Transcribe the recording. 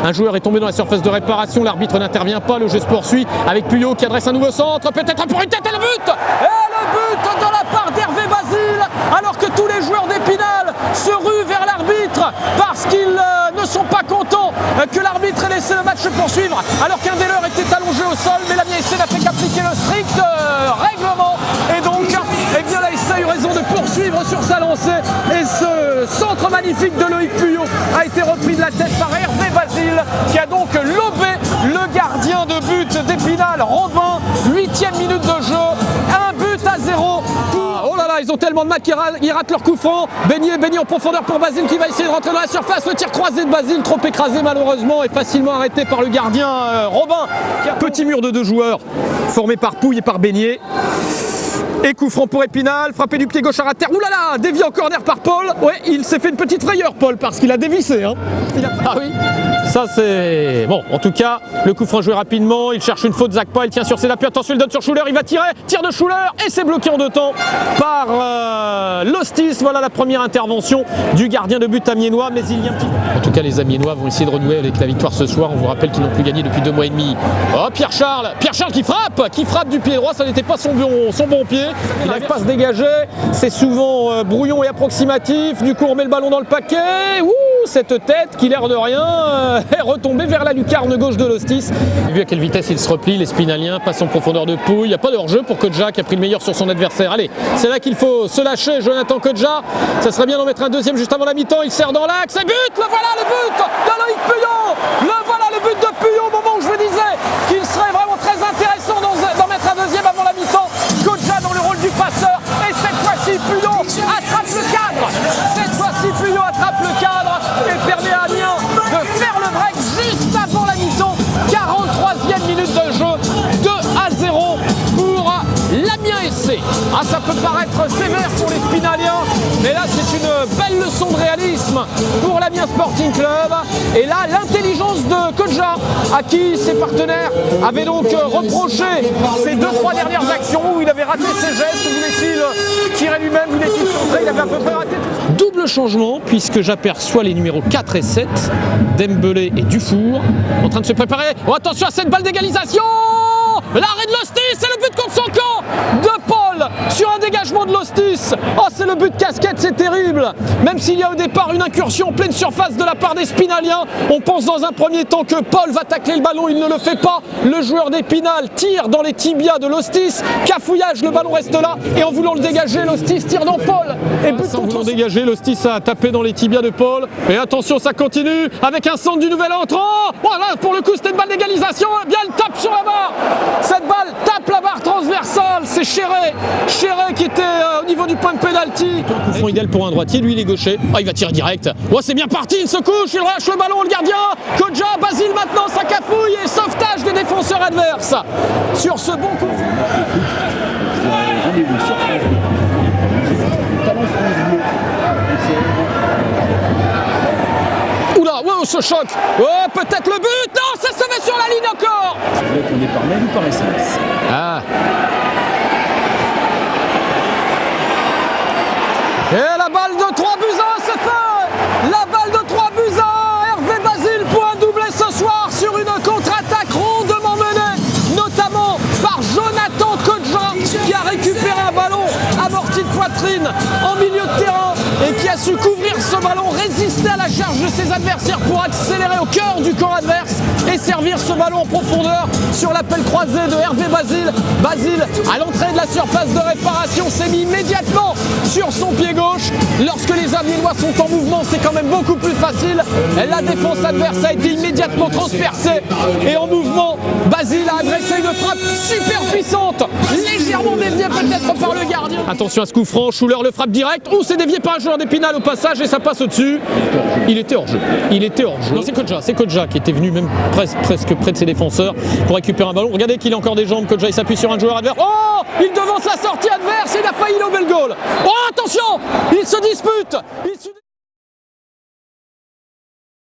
Un joueur est tombé dans la surface de réparation, l'arbitre n'intervient pas, le jeu se poursuit avec Puyot qui adresse un nouveau centre, peut-être pour une tête et le but. Et le but de la part d'Hervé Basile, alors que tous les joueurs d'Épinal se ruent vers l'arbitre parce qu'ils ne sont pas contents que l'arbitre ait laissé le match se poursuivre alors qu'un des leurs était allongé au sol, mais l'Amiens SC n'a fait qu'appliquer le strict règlement et donc eh bien, la SC a eu raison de poursuivre sur sa lancée et ce centre magnifique de Loïc Puyot a été repris de la tête par Hervé Basile qui a donc lobé le gardien de but d'Épinal, Robin. 8e minute de jeu, 1-0 pour... Oh là là, ils ont tellement de mal qu'ils ratent leur coup franc. Beignet en profondeur pour Basile qui va essayer de rentrer dans la surface. Le tir croisé de Basile, trop écrasé malheureusement et facilement arrêté par le gardien Robin. Petit mur de 2 joueurs formé par Pouille et par Beignet. Et coup franc pour Épinal, frappé du pied gauche à terre. Ouh là là, dévié en corner par Paul. Ouais, il s'est fait une petite frayeur Paul parce qu'il a dévissé. Hein. Ah oui, ça c'est... Bon, en tout cas, le coup franc joué rapidement. Il cherche une faute, Zakpa, il tient sur ses appuis. Attention, il donne sur Schuller, il va tirer. Tir de Schuller et c'est bloqué en 2 temps par Lostis. Voilà la première intervention du gardien de but amiénois. Mais il y a un petit... En tout cas, les amiénois vont essayer de renouer avec la victoire ce soir. On vous rappelle qu'ils n'ont plus gagné depuis 2 mois et demi. Oh, Pierre-Charles qui frappe du pied droit. Ça n'était pas son bon pied. Il n'arrive pas à se dégager, c'est souvent brouillon et approximatif, du coup on met le ballon dans le paquet, ouh, cette tête qui l'air de rien est retombée vers la lucarne gauche de Lostis. Vu à quelle vitesse il se replie, les Spinaliens passent en profondeur de Pouille, il n'y a pas de hors-jeu pour Kodja qui a pris le meilleur sur son adversaire. Allez, c'est là qu'il faut se lâcher, Jonathan Kodja, ça serait bien d'en mettre un deuxième juste avant la mi-temps, il serre dans l'axe, et but, le voilà le but de Loïc Puyot, le voilà le but de Puyot au moment où je vous disais qu'il serait vraiment très intéressant d'en mettre un deuxième avant la mi-temps. Kodja dans le rôle du passeur et cette fois-ci Puyot attrape le cadre. Cette fois-ci Puyot attrape le cadre et permet à Amiens de faire le break juste avant la mi-temps. 43e minute de jeu, 2-0 pour l'Amiens SC. Ah, ça peut paraître sévère pour les Spinaliens, mais là c'est une belle leçon de réalisme pour l'Amiens Sporting Club. Et là l'intelligence de Kodja, à qui ses partenaires avaient donc reproché ces 2-3 dernières actions où il avait raté ses gestes, voulait-il tirer lui-même, voulait-il centrer, il avait à peu près raté. Double changement puisque j'aperçois les numéros 4 et 7, Dembélé et Dufour, en train de se préparer. Oh, attention à cette balle d'égalisation! L'arrêt de Lostis, c'est le but contre son camp de Paul sur un dégagement de Lostis. Oh, c'est le but casquette, c'est terrible. Même s'il y a au départ une incursion en pleine surface de la part des Spinaliens, on pense dans un premier temps que Paul va tacler le ballon, il ne le fait pas. Le joueur d'Épinal tire dans les tibias de Lostis, cafouillage, le ballon reste là et en voulant le dégager, Lostis tire dans Paul. Et but en voulant dégager, Lostis a tapé dans les tibias de Paul. Et attention, ça continue avec un centre du nouvel entrant. Voilà, pour le coup, c'était une balle d'égalisation. Bien, elle tape sur la barre. Cette balle tape la barre transversale, c'est Chéré qui était au niveau du point de pénalty. Coup franc idéal pour un droitier, lui il est gaucher. Oh, il va tirer direct. Oh, c'est bien parti, il se couche, il relâche le ballon, le gardien. Kodja, Basile maintenant, ça cafouille et sauvetage des défenseurs adverses. Sur ce bon coup. Oula, wow, ce choc. Oh, peut-être le but. Non, ça se met sur la ligne encore. C'est vrai qu'on est par mail ou par SMS. Ah. Et la balle de 3-1, c'est fait. La balle de 3-1. Hervé Basile pour un doublé ce soir sur une contre-attaque rondement menée, notamment par Jonathan Kodja qui a récupéré un ballon amorti de poitrine en milieu de terrain et qui a su couvrir ce ballon, résister à la charge de ses adversaires pour accélérer au cœur du camp adverse et servir ce ballon en profondeur sur l'appel croisé de Hervé Basile. Basile, à l'entrée de la surface de réparation, s'est mis immédiatement sur son pied gauche. Lorsque les Amiénois sont en mouvement, c'est quand même beaucoup plus facile. La défense adverse a été immédiatement transpercée et en mouvement, Basile a adressé une frappe super puissante, légèrement déviée peut-être par le gardien. Attention à ce coup franc, Schuller le frappe direct. Oh, c'est dévié par un joueur d'Épinal au passage et ça passe au-dessus. Il était hors jeu. Non, c'est Kodja qui était venu même presque près de ses défenseurs pour récupérer un ballon. Regardez qu'il a encore des jambes. Kodja il s'appuie sur un joueur adverse. Oh, il devance la sortie adverse et il a failli lober le goal. Oh, attention, il se dispute.